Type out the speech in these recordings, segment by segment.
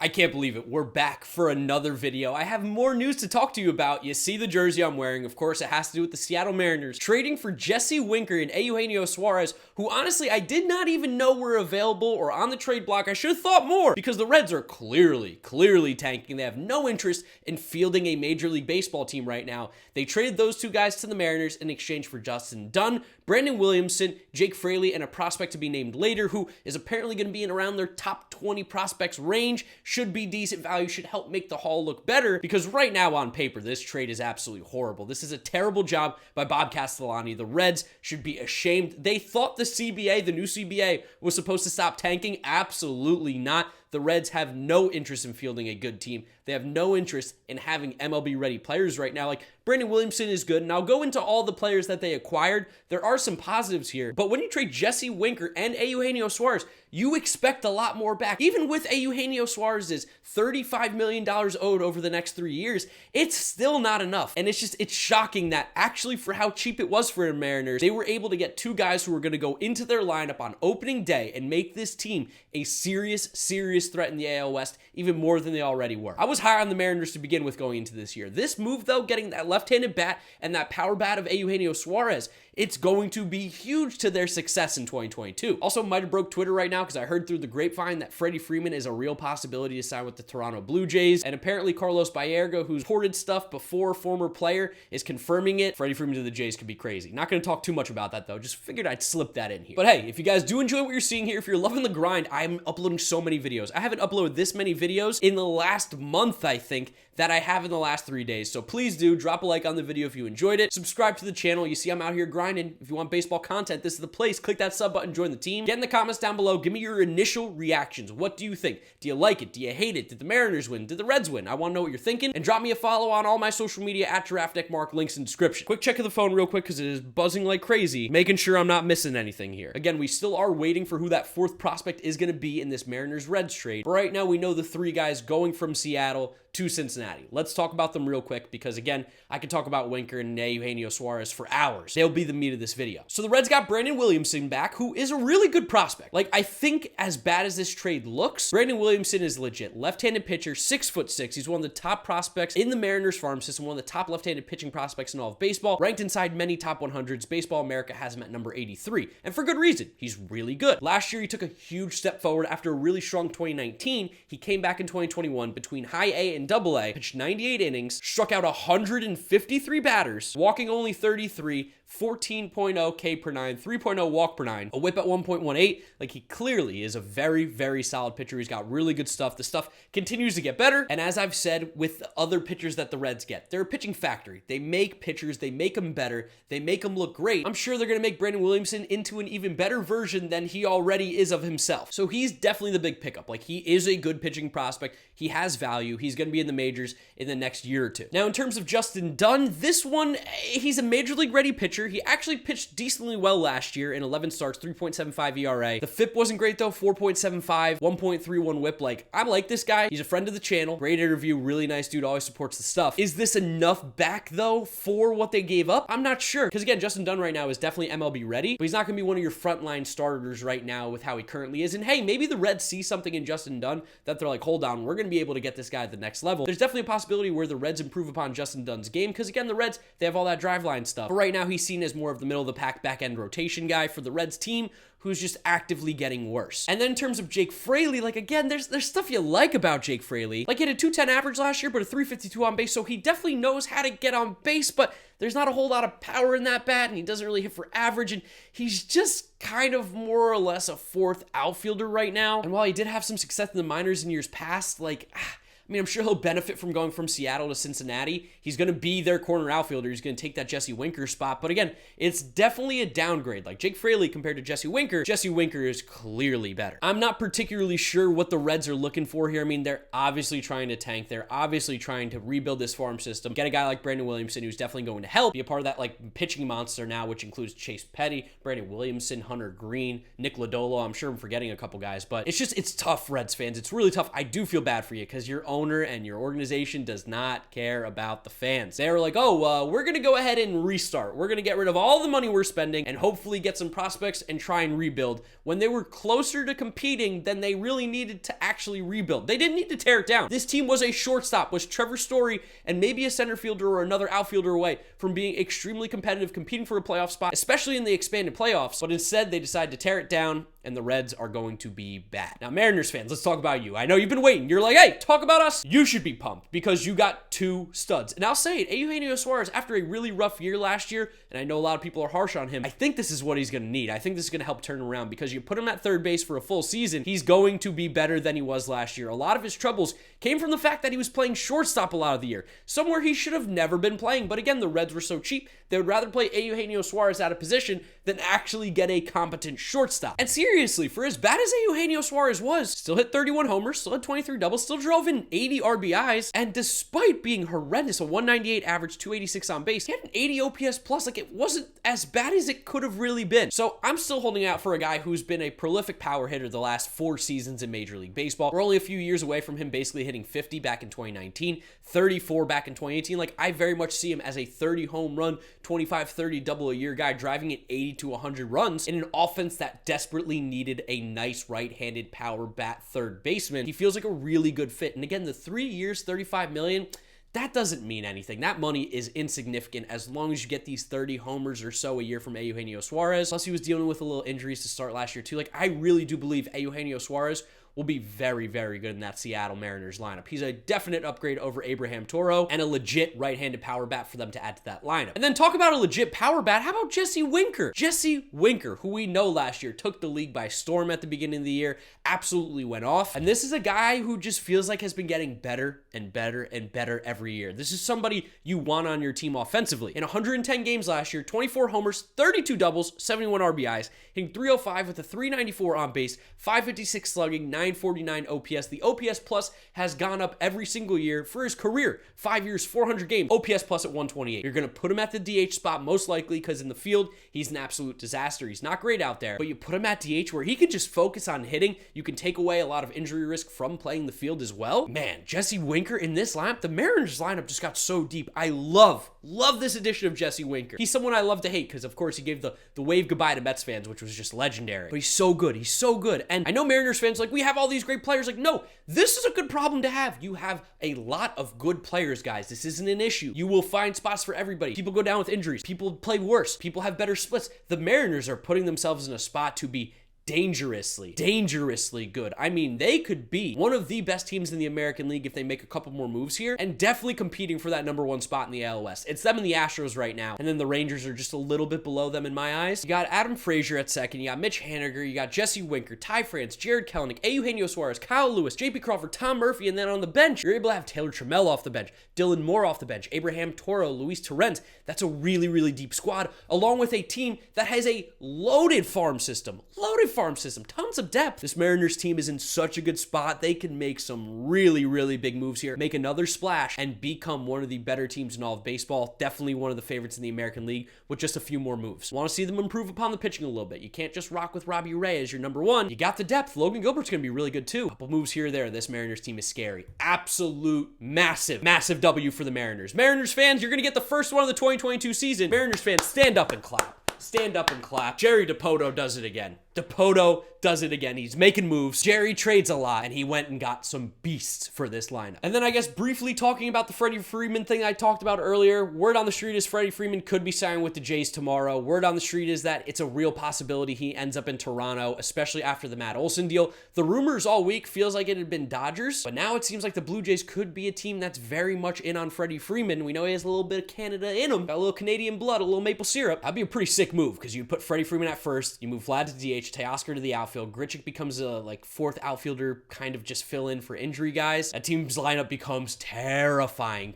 I can't believe it. We're back for another video. I have more news to talk to you about. You see the jersey I'm wearing. Of course, it has to do with the Seattle Mariners trading for Jesse Winker and Eugenio Suarez, who honestly I did not even know were available or on the trade block. I should have thought more because the Reds are clearly tanking. They have no interest in fielding a Major League Baseball team right now. They traded those two guys to the Mariners in exchange for Justin Dunn, Brandon Williamson, Jake Fraley, and a prospect to be named later who is apparently going to be in around their top 20 prospects range. Should be decent value, should help make the haul look better, because right now on paper, this trade is absolutely horrible. This is a terrible job by Bob Castellani. The Reds should be ashamed. They thought the CBA, the new CBA, was supposed to stop tanking. Absolutely not. The Reds have no interest in fielding a good team. They have no interest in having MLB-ready players right now. Like, Brandon Williamson is good, and I'll go into all the players that they acquired. There are some positives here, but when you trade Jesse Winker and Eugenio Suarez, you expect a lot more back. Even with Eugenio Suarez's $35 million owed over the next 3 years, it's still not enough. And it's shocking that actually for how cheap it was for the Mariners, they were able to get two guys who were going to go into their lineup on opening day and make this team a serious threat in the AL West, even more than they already were. I was high on the Mariners to begin with going into this year. This move, though, getting that left-handed bat and that power bat of Eugenio Suarez, it's going to be huge to their success in 2022. Also, might have broke Twitter right now because I heard through the grapevine that Freddy Freeman is a real possibility to sign with the Toronto Blue Jays, and apparently Carlos Baerga, who's reported stuff before, former player, is confirming it. Freddie Freeman to the Jays could be crazy. Not going to talk too much about that, though. Just figured I'd slip that in here. But hey, if you guys do enjoy what you're seeing here, if you're loving the grind, I'm uploading so many videos. I haven't uploaded this many videos in the last month, I think, that I have in the last 3 days. So please do drop a like on the video if you enjoyed it. Subscribe to the channel. You see I'm out here grinding. If you want baseball content, this is the place. Click that sub button, join the team. Get in the comments down below. Give me your initial reactions. What do you think? Do you like it? Do you hate it? Did the Mariners win? Did the Reds win? I want to know what you're thinking. And drop me a follow on all my social media at GiraffeNeckMarc. Links in the description. Quick check of the phone real quick because it is buzzing like crazy. Making sure I'm not missing anything here. Again, we still are waiting for who that fourth prospect is going to be in this Mariners-Reds trade. But right now, we know the three guys going from Seattle to Cincinnati. Let's talk about them real quick because, again, I could talk about Winker and Eugenio Suarez for hours. They'll be the meat of this video. So the Reds got Brandon Williamson back, who is a really good prospect. Like, I think as bad as this trade looks, Brandon Williamson is legit. Left-handed pitcher, 6'6". He's one of the top prospects in the Mariners farm system, one of the top left-handed pitching prospects in all of baseball, ranked inside many top 100s. Baseball America has him at number 83, and for good reason. He's really good. Last year, he took a huge step forward after a really strong 2019. He came back in 2021 between high A and double A, pitched 98 innings, struck out 153 batters, walking only 33, 14.0 K per 9, 3.0 walk per 9, a whip at 1.18. Like, he clearly is a very solid pitcher. He's got really good stuff. The stuff continues to get better. And as I've said with other pitchers that the Reds get, they're a pitching factory. They make pitchers, they make them better, they make them look great. I'm sure they're going to make Brandon Williamson into an even better version than he already is of himself. So he's definitely the big pickup. Like, he is a good pitching prospect. He has value. He's going to be in the majors in the next year or two. Now, in terms of Justin Dunn, this one, he's a major league ready pitcher. He actually pitched decently well last year in 11 starts, 3.75 ERA. The FIP wasn't great though, 4.75, 1.31 whip. Like, I like this guy. He's a friend of the channel. Great interview, really nice dude, always supports the stuff. Is this enough back though for what they gave up? I'm not sure. Because again, Justin Dunn right now is definitely MLB ready, but he's not going to be one of your frontline starters right now with how he currently is. And hey, maybe the Reds see something in Justin Dunn that they're like, hold on, we're going to be able to get this guy at the next level. There's definitely a possibility where the Reds improve upon Justin Dunn's game because again, the Reds, they have all that drive line stuff. But right now, he's seen as more of the middle of the pack back end rotation guy for the Reds team who's just actively getting worse. And then in terms of Jake Fraley, like again, there's stuff you like about Jake Fraley. Like he had a 210 average last year, but a 352 on base, so he definitely knows how to get on base, but there's not a whole lot of power in that bat, and he doesn't really hit for average, and he's just kind of more or less a fourth outfielder right now. And while he did have some success in the minors in years past, like, I mean, I'm sure he'll benefit from going from Seattle to Cincinnati. He's going to be their corner outfielder. He's going to take that Jesse Winker spot. But again, it's definitely a downgrade. Like Jake Fraley compared to Jesse Winker is clearly better. I'm not particularly sure what the Reds are looking for here. I mean, they're obviously trying to tank. They're obviously trying to rebuild this farm system. Get a guy like Brandon Williamson who's definitely going to help be a part of that like pitching monster now, which includes Chase Petty, Brandon Williamson, Hunter Green, Nick Lodolo. I'm sure I'm forgetting a couple guys, but it's tough, Reds fans. It's really tough. I do feel bad for you because you're owner and your organization does not care about the fans. They were like, oh, we're going to go ahead and restart. We're going to get rid of all the money we're spending and hopefully get some prospects and try and rebuild, when they were closer to competing than they really needed to actually rebuild. They didn't need to tear it down. This team was a shortstop, was Trevor Story, and maybe a center fielder or another outfielder away from being extremely competitive, competing for a playoff spot, especially in the expanded playoffs. But instead, they decided to tear it down, and the Reds are going to be bad. Now, Mariners fans, let's talk about you. I know you've been waiting. You're like, hey, talk about us. You should be pumped because you got two studs. And I'll say it, Eugenio Suarez, after a really rough year last year, and I know a lot of people are harsh on him, I think this is what he's going to need. I think this is going to help turn around because you put him at third base for a full season, he's going to be better than he was last year. A lot of his troubles came from the fact that he was playing shortstop a lot of the year, somewhere he should have never been playing. But again, the Reds were so cheap, they would rather play Eugenio Suarez out of position than actually get a competent shortstop. And seriously, for as bad as Eugenio Suarez was, still hit 31 homers, still had 23 doubles, still drove in 80 RBIs, and despite being horrendous, a 198 average, 286 on base, he had an 80 OPS plus. Like, it wasn't as bad as it could have really been. So I'm still holding out for a guy who's been a prolific power hitter the last 4 seasons in Major League Baseball. We're only a few years away from him basically hitting 50 back in 2019, 34 back in 2018. Like, I very much see him as a 30 home run, 25-30 double a year guy, driving at 80 to 100 runs in an offense that desperately needed a nice right-handed power bat third baseman. He feels like a really good fit. And again, the 3 years, $35 million, that doesn't mean anything. That money is insignificant as long as you get these 30 homers or so a year from Eugenio Suarez. Plus, he was dealing with a little injuries to start last year too. Like, I really do believe Eugenio Suarez will be very, very good in that Seattle Mariners lineup. He's a definite upgrade over Abraham Toro and a legit right-handed power bat for them to add to that lineup. And then talk about a legit power bat. How about Jesse Winker? Jesse Winker, who we know last year took the league by storm at the beginning of the year, absolutely went off. And this is a guy who just feels like has been getting better and better and better every year. This is somebody you want on your team offensively. In 110 games last year, 24 homers, 32 doubles, 71 RBIs, hitting 305 with a 394 on base, 556 slugging, 949 OPS. The OPS plus has gone up every single year for his career. 5 years, 400 games, OPS plus at 128. You're going to put him at the DH spot most likely because in the field, he's an absolute disaster. He's not great out there, but you put him at DH where he can just focus on hitting. You can take away a lot of injury risk from playing the field as well. Man, Jesse Winker in this lineup, the Mariners lineup just got so deep. I love this addition of Jesse Winker. He's someone I love to hate because, of course, he gave the wave goodbye to Mets fans, which was just legendary. But he's so good. He's so good. And I know Mariners fans like, we have all these great players. Like, no, this is a good problem to have. You have a lot of good players, guys. This isn't an issue. You will find spots for everybody. People go down with injuries. People play worse. People have better splits. The Mariners are putting themselves in a spot to be dangerously good. I mean, they could be one of the best teams in the American League if they make a couple more moves here, and definitely competing for that #1 spot in the AL West. It's them and the Astros right now, and then the Rangers are just a little bit below them in my eyes. You got Adam Frazier at second, you got Mitch Haniger, you got Jesse Winker, Ty France, Jared Kelenic, Eugenio Suarez, Kyle Lewis, JP Crawford, Tom Murphy, and then on the bench, you're able to have Taylor Trammell off the bench, Dylan Moore off the bench, Abraham Toro, Luis Torrens. That's a really deep squad, along with a team that has a loaded farm system, tons of depth. This Mariners team is in such a good spot. They can make some really big moves here, make another splash, and become one of the better teams in all of baseball. Definitely one of the favorites in the American League with just a few more moves. Want to see them improve upon the pitching a little bit. You can't just rock with Robbie Ray as your #1. You got the depth. Logan Gilbert's going to be really good too. Couple moves here or there. This Mariners team is scary. Absolute massive W for the Mariners. Mariners fans, you're going to get the first one of the 2022 season. Mariners fans, stand up and clap. Stand up and clap. Jerry Dipoto does it again. Dipoto does it again. He's making moves. Jerry trades a lot, and he went and got some beasts for this lineup. And then I guess briefly talking about the Freddy Freeman thing I talked about earlier, word on the street is Freddy Freeman could be signing with the Jays tomorrow. Word on the street is that it's a real possibility he ends up in Toronto, especially after the Matt Olson deal. The rumors all week feels like it had been Dodgers, but now it seems like the Blue Jays could be a team that's very much in on Freddy Freeman. We know he has a little bit of Canada in him, got a little Canadian blood, a little maple syrup. That'd be a pretty sick move because you put Freddy Freeman at first, you move Vlad to DH, Teoscar to the outfield. Grichuk becomes a fourth outfielder, kind of just fill in for injury guys. That team's lineup becomes terrifyingly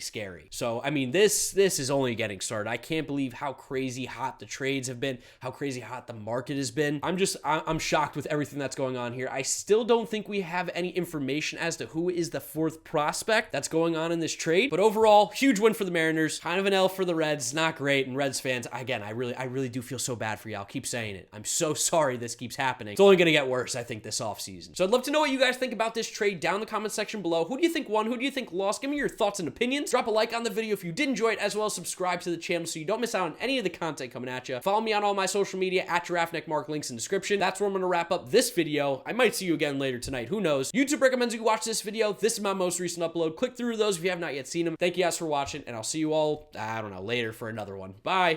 scary. So, I mean, this is only getting started. I can't believe how crazy hot the trades have been, how crazy hot the market has been. I'm shocked with everything that's going on here. I still don't think we have any information as to who is the fourth prospect that's going on in this trade. But overall, huge win for the Mariners. Kind of an L for the Reds. Not great. And Reds fans, again, I really do feel so bad for y'all. Keep saying it. I'm so sorry this keeps happening. It's only gonna get worse, I think, this offseason. So I'd love to know what you guys think about this trade down in the comment section below. Who do you think won? Who do you think lost? Give me your thoughts and opinions. Drop a like on the video if you did enjoy it, as well as subscribe to the channel so you don't miss out on any of the content coming at you. Follow me on all my social media at GiraffeNeckMarc, links in the description. That's where I'm gonna wrap up this video. I might see you again later tonight, who knows. YouTube recommends you watch this video. This is my most recent upload. Click through those if you have not yet seen them. Thank you guys for watching, and I'll see you all, I don't know, later for another one. Bye.